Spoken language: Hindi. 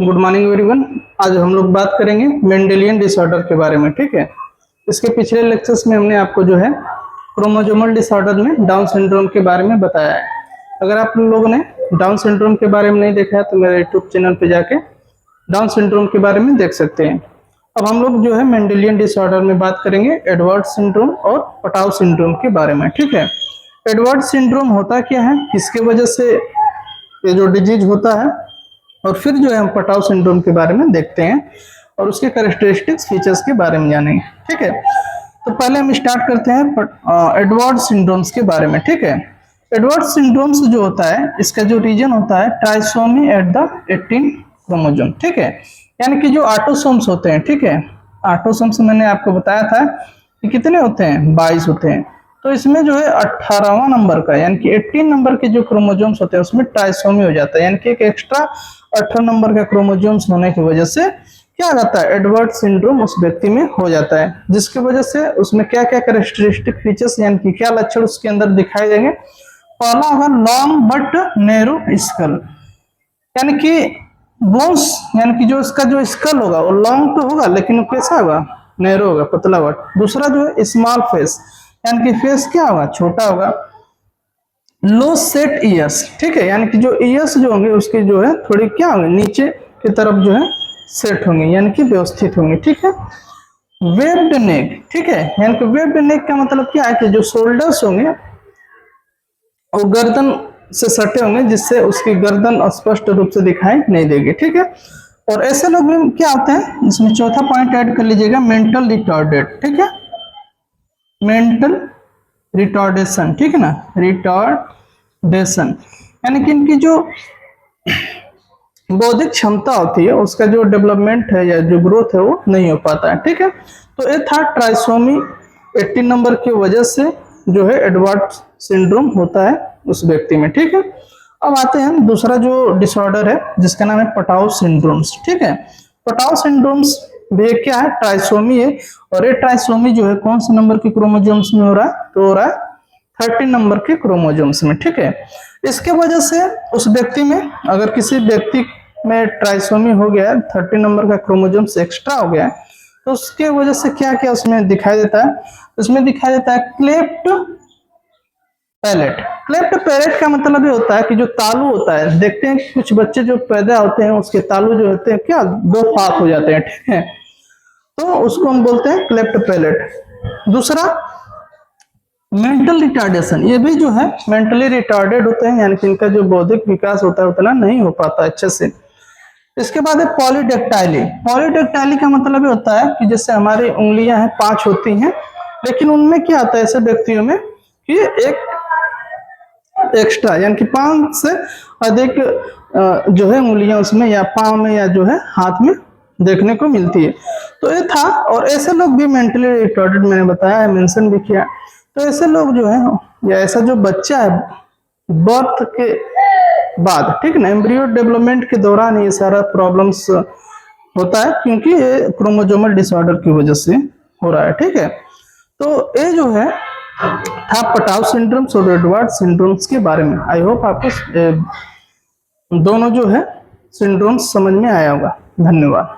Good morning everyone. आज हम लोग बात करेंगे मेंडेलियन डिसऑर्डर के बारे में। ठीक है, इसके पिछले लेक्चर्स में हमने आपको जो है क्रोमोसोमल डिसऑर्डर में डाउन सिंड्रोम के बारे में बताया है। अगर आप लोगों ने डाउन सिंड्रोम के बारे में नहीं देखा है तो मेरे यूट्यूब चैनल पे जाके डाउन सिंड्रोम के बारे में देख सकते हैं। अब हम लोग जो है मेंडेलियन डिसऑर्डर में बात करेंगे एडवर्ड सिंड्रोम और पटाउ सिंड्रोम के बारे में। ठीक है, एडवर्ड सिंड्रोम होता क्या है, किसके वजह से ये जो डिजीज होता है, और फिर जो है हम पटाउ सिंड्रोम के बारे में देखते हैं और उसके कैरेक्टरिस्टिक्स फीचर्स के बारे में जानेंगे। ठीक है, तो पहले हम स्टार्ट करते हैं एडवर्ड सिंड्रोम्स के बारे में। ठीक है, एडवर्ड सिंड्रोम्स जो होता है इसका जो रीजन होता है ट्राइसोमी एट द 18 क्रोमोसोम। ठीक है, यानी कि जो ऑटोसोम्स होते हैं, ठीक है, ऑटोसोम्स मैंने आपको बताया था कि कितने होते हैं, 22 होते हैं। तो इसमें जो है 18वां नंबर का यानी कि 18 नंबर के जो क्रोमोसोम्स होते हैं उसमें ट्राइसोमी हो जाता है, यानी कि एक एक्स्ट्रा 18 नंबर का क्रोमोसोम्स होने की वजह से क्या आ जाता है, एडवर्ड सिंड्रोम उस व्यक्ति में हो जाता है। जिसकी वजह से उसमें क्या क्या कैरेक्टरिस्टिक फीचर्स यानी कि क्या लक्षण उसके अंदर दिखाई देंगे। पहला होगा लॉन्ग बट नैरो स्कल, यानी कि बोन्स यानी कि जो इसका जो स्कल होगा वो लॉन्ग तो होगा लेकिन वो कैसा होगा, नैरो होगा, पतला होगा। दूसरा जो है स्मॉल फेस, यानी कि फेस क्या होगा, छोटा होगा। लो सेट ईयर्स, ठीक है, यानी कि जो ईयर्स जो होंगे उसके जो है थोड़ी क्या होंगे, नीचे की तरफ जो है सेट होंगे यानी कि व्यवस्थित होंगे। ठीक है, वेब्ड नेक, ठीक है, यानी कि वेब्ड नेक का मतलब क्या है कि जो शोल्डर्स होंगे वो गर्दन से सटे होंगे जिससे उसकी गर्दन स्पष्ट रूप से दिखाई नहीं देगी। ठीक है, और ऐसे लोग भी क्या होते हैं, इसमें चौथा पॉइंट ऐड कर लीजिएगा, मेंटल रिटार्डेड। ठीक है, मेंटल रिटार्डेशन, ठीक है ना, रिटार्डेशन यानी कि इनकी जो बौद्धिक क्षमता होती है उसका जो डेवलपमेंट है या जो ग्रोथ है वो नहीं हो पाता है। ठीक है, तो ये था ट्राइसोमी 18 नंबर की वजह से जो है एडवर्ड सिंड्रोम होता है उस व्यक्ति में। ठीक है, अब आते हैं दूसरा जो डिसऑर्डर है जिसका नाम है पटाउ सिंड्रोम्स। ठीक है, पटाउ सिंड्रोम्स भी क्या है, ट्राइसोमी है, और ये ट्राइसोमी जो है कौन से नंबर के क्रोमोसोम्स में हो रहा है, तो हो रहा है 13 नंबर के क्रोमोसोम्स में। ठीक है, इसके वजह से उस व्यक्ति में अगर किसी व्यक्ति में ट्राइसोमी हो गया, 13 नंबर का क्रोमोसोम्स एक्स्ट्रा हो गया, तो उसके वजह से क्या क्या उसमें दिखाई देता है, उसमें दिखाई देता है क्लेफ्ट पैलेट। क्लेफ्ट पैलेट का मतलब ये होता है कि जो तालू होता है, देखते हैं कुछ बच्चे जो पैदा होते हैं उसके तालू जो होते हैं क्या, दो फाक हो जाते हैं। ठीक है, तो उसको हम बोलते हैं क्लेफ्ट पैलेट। दूसरा मेंटल रिटार्डेशन, ये भी जो है मेंटली रिटार्डेड होते हैं, यानी कि इनका जो बौद्धिक विकास होता है उतना नहीं हो पाता अच्छे से। इसके बाद है पॉलीडेक्टाइली। पॉलीडेक्टाइली का मतलब ये होता है कि जैसे हमारी उंगलियां हैं 5 होती हैं, लेकिन उनमें क्या आता है ऐसे व्यक्तियों में कि एक एक्स्ट्रा यानी कि 5 से अधिक जो है उंगलियां उसमें या पांव में या जो है हाथ में देखने को मिलती है। तो ये था, और ऐसे लोग भी मेंटली रिटार्डेड मैंने बताया है, मेंशन भी किया। तो ऐसे लोग जो है या ऐसा जो बच्चा है बर्थ के बाद, ठीक ना, एम्ब्रियो डेवलपमेंट के दौरान ये सारा प्रॉब्लम्स होता है क्योंकि ये क्रोमोसोमल डिसऑर्डर की वजह से हो रहा है। ठीक है, तो ये जो है था पटाउ सिंड्रोम्स और एडवर्ड सिंड्रोम्स के बारे में। आई होप आपको दोनों जो है सिंड्रोम्स समझ में आया होगा। धन्यवाद।